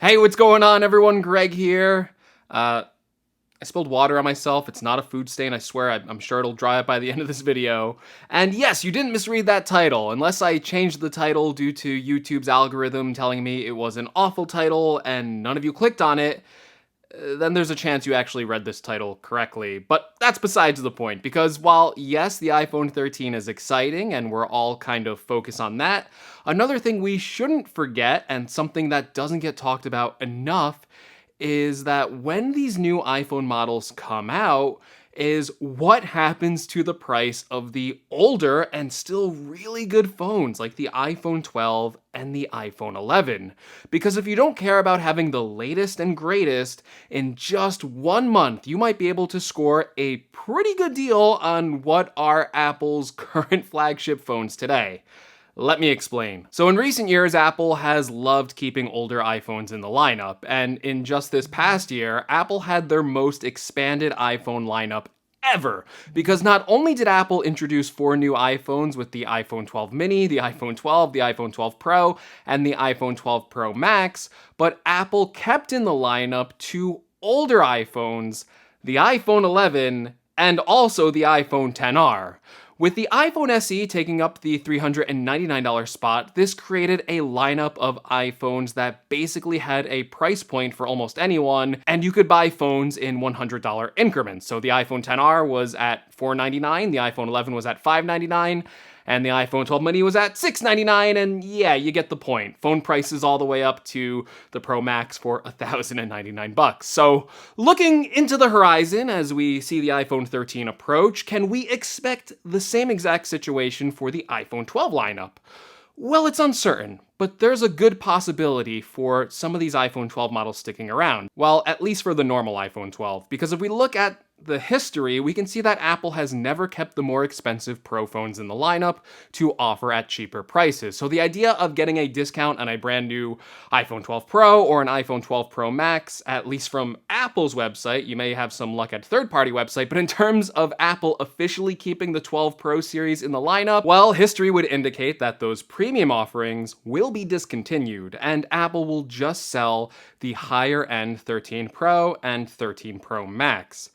Hey, what's going on, everyone? Greg here. I spilled water on myself. It's not a food stain, I swear. I'm sure it'll dry up by the end of this video. And yes, you didn't misread that title. Unless I changed the title due to YouTube's algorithm telling me it was an awful title and none of you clicked on it, then there's a chance you actually read this title correctly. But that's besides the point, because while, yes, the iPhone 13 is exciting and we're all kind of focused on that, another thing we shouldn't forget, and something that doesn't get talked about enough, is that when these new iPhone models come out, is what happens to the price of the older and still really good phones like the iPhone 12 and the iPhone 11. Because if you don't care about having the latest and greatest, in just 1 month, you might be able to score a pretty good deal on what are Apple's current flagship phones today. Let me explain. So in recent years, Apple has loved keeping older iPhones in the lineup, and in just this past year, Apple had their most expanded iPhone lineup ever, because not only did Apple introduce 4 new iPhones with the iPhone 12 mini, the iPhone 12, the iPhone 12 Pro, and the iPhone 12 Pro Max, but Apple kept in the lineup 2 older iPhones, the iPhone 11 and also the iPhone XR. With the iPhone SE taking up the $399 spot, this created a lineup of iPhones that basically had a price point for almost anyone, and you could buy phones in $100 increments. So the iPhone XR was at $499, the iPhone 11 was at $599, and the iPhone 12 mini was at $699, and yeah, you get the point. Phone prices all the way up to the Pro Max for $1,099. So, looking into the horizon as we see the iPhone 13 approach, can we expect the same exact situation for the iPhone 12 lineup? Well, it's uncertain, but there's a good possibility for some of these iPhone 12 models sticking around. Well, at least for the normal iPhone 12, because if we look at the history, we can see that Apple has never kept the more expensive Pro phones in the lineup to offer at cheaper prices. So the idea of getting a discount on a brand new iPhone 12 Pro or an iPhone 12 Pro Max, at least from Apple's website, you may have some luck at third-party website, but in terms of Apple officially keeping the 12 Pro series in the lineup, well, history would indicate that those premium offerings will be discontinued, and Apple will just sell the higher-end 13 Pro and 13 Pro Max.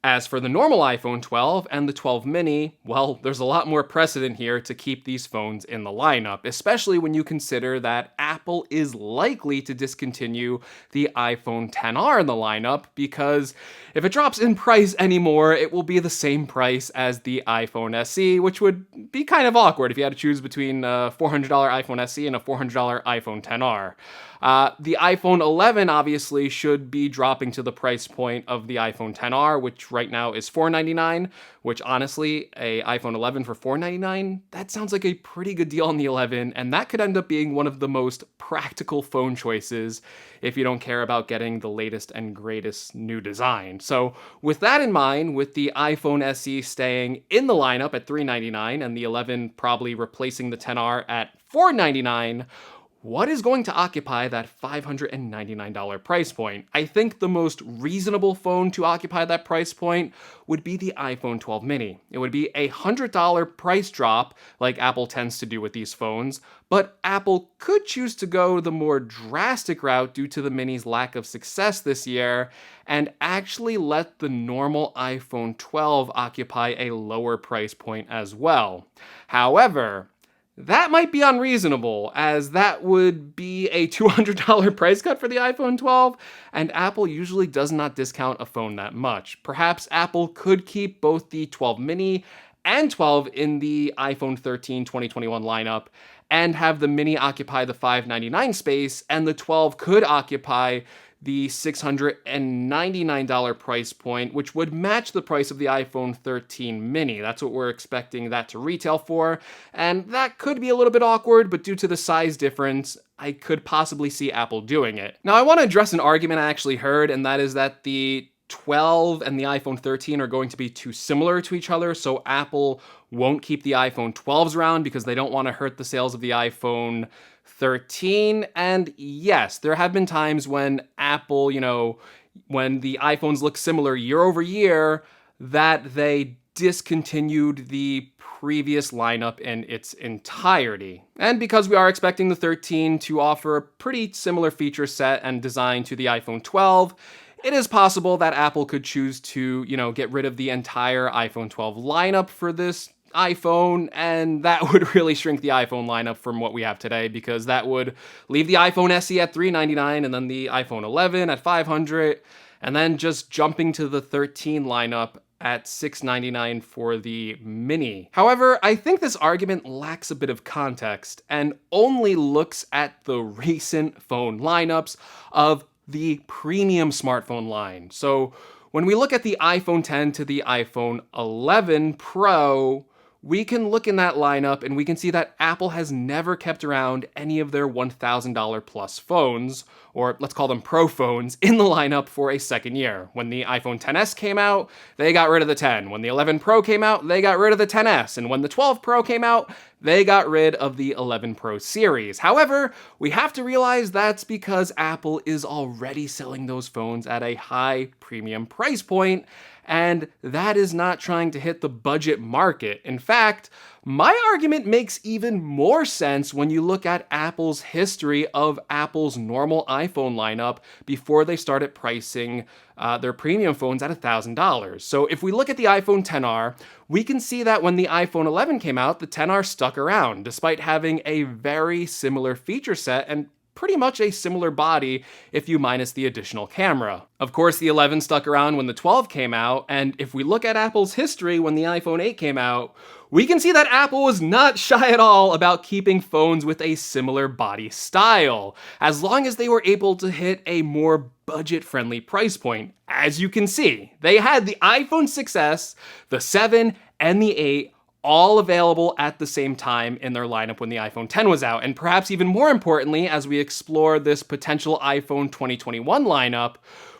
As for the normal iPhone 12 and the 12 mini, well, there's a lot more precedent here to keep these phones in the lineup, especially when you consider that Apple is likely to discontinue the iPhone XR in the lineup, because if it drops in price anymore, it will be the same price as the iPhone SE, which would be kind of awkward if you had to choose between a $400 iPhone SE and a $400 iPhone XR. The iPhone 11 obviously should be dropping to the price point of the iPhone XR, which right now is $499, which honestly, a iPhone 11 for $499, that sounds like a pretty good deal on the 11, and that could end up being one of the most practical phone choices if you don't care about getting the latest and greatest new design. So with that in mind, with the iPhone SE staying in the lineup at $399 and the 11 probably replacing the XR at $499, what is going to occupy that $599 price point? I think the most reasonable phone to occupy that price point would be the iPhone 12 mini. It would be a $100 price drop, like Apple tends to do with these phones, but Apple could choose to go the more drastic route due to the mini's lack of success this year, and actually let the normal iPhone 12 occupy a lower price point as well. However, that might be unreasonable, as that would be a $200 price cut for the iPhone 12, and Apple usually does not discount a phone that much. Perhaps Apple could keep both the 12 mini and 12 in the iPhone 13 2021 lineup, and have the mini occupy the $599 space, and the 12 could occupy the $699 price point, which would match the price of the iPhone 13 mini. That's what we're expecting that to retail for, and that could be a little bit awkward, but due to the size difference, I could possibly see Apple doing it. Now, I want to address an argument I actually heard, and that is that the 12 and the iPhone 13 are going to be too similar to each other, so Apple won't keep the iPhone 12s around because they don't want to hurt the sales of the iPhone 13. And yes, there have been times when Apple, when the iPhones look similar year over year, that they discontinued the previous lineup in its entirety. And because we are expecting the 13 to offer a pretty similar feature set and design to the iPhone 12, it is possible that Apple could choose to, get rid of the entire iPhone 12 lineup for this iPhone, and that would really shrink the iPhone lineup from what we have today, because that would leave the iPhone SE at $399 and then the iPhone 11 at $500, and then just jumping to the 13 lineup at $699 for the Mini. However, I think this argument lacks a bit of context and only looks at the recent phone lineups of the premium smartphone line. So when we look at the iPhone 10 to the iPhone 11 Pro, we can look in that lineup and we can see that Apple has never kept around any of their $1,000 plus phones, or let's call them Pro phones, in the lineup for a second year. When the iPhone XS came out, they got rid of the 10. When the 11 Pro came out, they got rid of the XS. And when the 12 Pro came out, they got rid of the 11 Pro series. However, we have to realize that's because Apple is already selling those phones at a high premium price point, and that is not trying to hit the budget market. In fact, my argument makes even more sense when you look at Apple's history of Apple's normal iPhone lineup before they started pricing their premium phones at $1,000. So if we look at the iPhone XR, we can see that when the iPhone 11 came out, the XR stuck around, despite having a very similar feature set and pretty much a similar body if you minus the additional camera. Of course, the 11 stuck around when the 12 came out, and if we look at Apple's history when the iPhone 8 came out, we can see that Apple was not shy at all about keeping phones with a similar body style, as long as they were able to hit a more budget-friendly price point. As you can see, they had the iPhone 6S, the 7, and the 8 all available at the same time in their lineup when the iPhone X was out. And perhaps even more importantly, as we explore this potential iPhone 2021 lineup,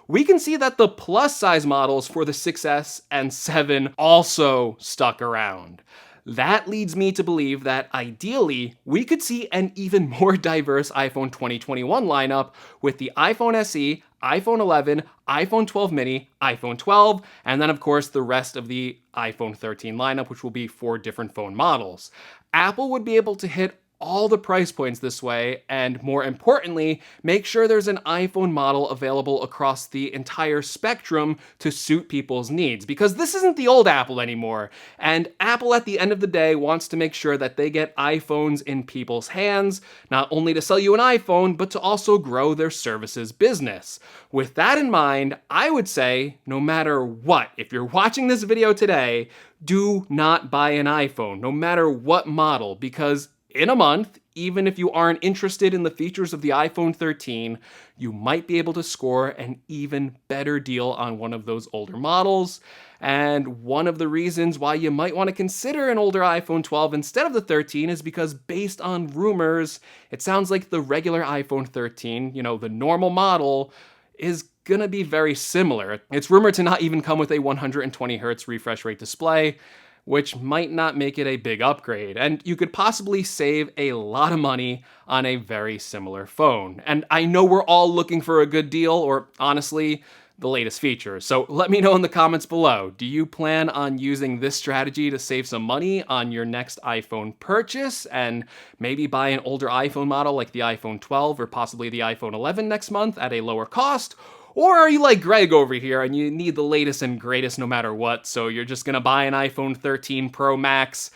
we can see that the plus size models for the 6S and 7 also stuck around. That leads me to believe that ideally, we could see an even more diverse iPhone 2021 lineup with the iPhone SE, iPhone 11, iPhone 12 mini, iPhone 12, and then of course the rest of the iPhone 13 lineup, which will be 4 different phone models. Apple would be able to hit all the price points this way, and more importantly, make sure there's an iPhone model available across the entire spectrum to suit people's needs. Because this isn't the old Apple anymore, and Apple at the end of the day wants to make sure that they get iPhones in people's hands, not only to sell you an iPhone, but to also grow their services business. With that in mind, I would say, no matter what, if you're watching this video today, do not buy an iPhone, no matter what model, because in a month, even if you aren't interested in the features of the iPhone 13, you might be able to score an even better deal on one of those older models. And one of the reasons why you might want to consider an older iPhone 12 instead of the 13 is because based on rumors, it sounds like the regular iPhone 13, the normal model, is gonna be very similar. It's rumored to not even come with a 120 Hz refresh rate display, which might not make it a big upgrade, and you could possibly save a lot of money on a very similar phone. And I know we're all looking for a good deal, or honestly, the latest features. So let me know in the comments below. Do you plan on using this strategy to save some money on your next iPhone purchase and maybe buy an older iPhone model like the iPhone 12 or possibly the iPhone 11 next month at a lower cost? Or are you like Greg over here and you need the latest and greatest no matter what, so you're just gonna buy an iPhone 13 Pro Max,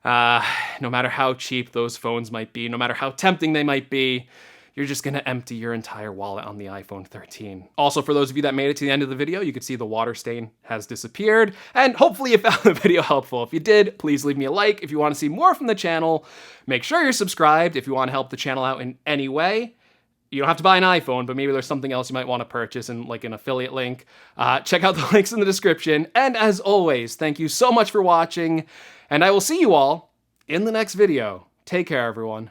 no matter how cheap those phones might be, no matter how tempting they might be, you're just gonna empty your entire wallet on the iPhone 13. Also, for those of you that made it to the end of the video, you could see the water stain has disappeared, and hopefully you found the video helpful. If you did, please leave me a like. If you wanna see more from the channel, make sure you're subscribed if you wanna help the channel out in any way. You don't have to buy an iPhone, but maybe there's something else you might want to purchase and like an affiliate link. Check out the links in the description. And as always, thank you so much for watching, and I will see you all in the next video. Take care, everyone.